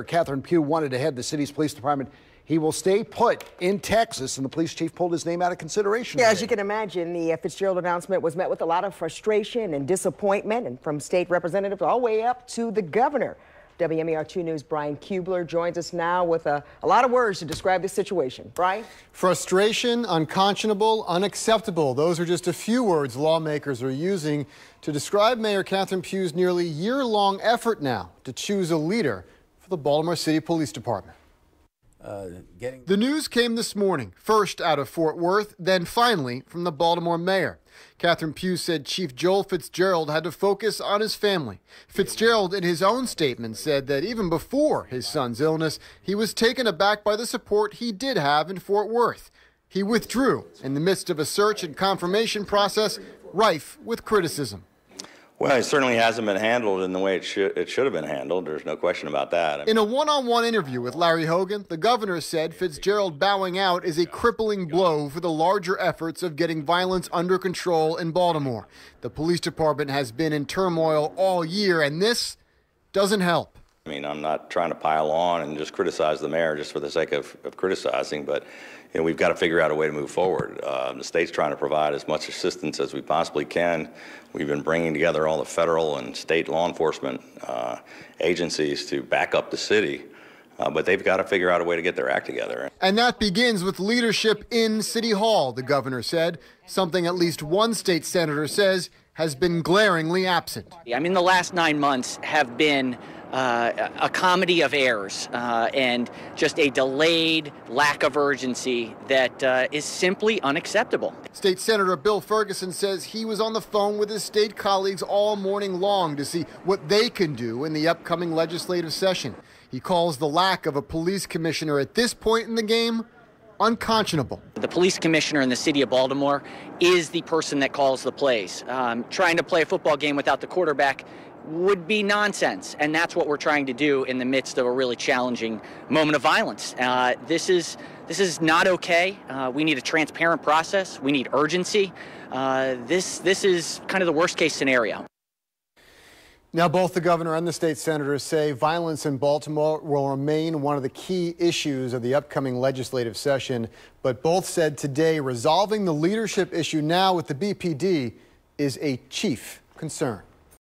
Catherine Pugh wanted to head the city's police department. He will stay put in Texas, and the police chief pulled his name out of consideration. Yeah, as you can imagine, the Fitzgerald announcement was met with a lot of frustration and disappointment, and from state representatives all the way up to the governor. WMER2 News' Brian Kubler joins us now with a lot of words to describe this situation. Brian? Frustration, unconscionable, unacceptable. Those are just a few words lawmakers are using to describe Mayor Catherine Pugh's nearly year-long effort now to choose a leader for the Baltimore City Police Department. The news came this morning, first out of Fort Worth, then finally from the Baltimore mayor. Catherine Pugh said Chief Joel Fitzgerald had to focus on his family. Fitzgerald, in his own statement, said that even before his son's illness, he was taken aback by the support he did have in Fort Worth. He withdrew in the midst of a search and confirmation process rife with criticism. Well, it certainly hasn't been handled in the way it should have been handled. There's no question about that. In a one-on-one interview with Larry Hogan, the governor said Fitzgerald bowing out is a crippling blow for the larger efforts of getting violence under control in Baltimore. The police department has been in turmoil all year, and this doesn't help. I mean, I'm not trying to pile on and just criticize the mayor just for the sake of criticizing, but we've got to figure out a way to move forward. The state's trying to provide as much assistance as we possibly can. We've been bringing together all the federal and state law enforcement agencies to back up the city, but they've got to figure out a way to get their act together. And that begins with leadership in City Hall, the governor said, something at least one state senator says has been glaringly absent. I mean, the last 9 months have been a comedy of errors and just a delayed lack of urgency that is simply unacceptable. State Senator Bill Ferguson says he was on the phone with his state colleagues all morning long to see what they can do in the upcoming legislative session. He calls the lack of a police commissioner at this point in the game unconscionable. The police commissioner in the city of Baltimore is the person that calls the plays. Trying to play a football game without the quarterback would be nonsense, and that's what we're trying to do in the midst of a really challenging moment of violence. This is not okay. We need a transparent process. We need urgency. This is kind of the worst case scenario. Now, both the governor and the state senators say violence in Baltimore will remain one of the key issues of the upcoming legislative session, but both said today resolving the leadership issue now with the BPD is a chief concern.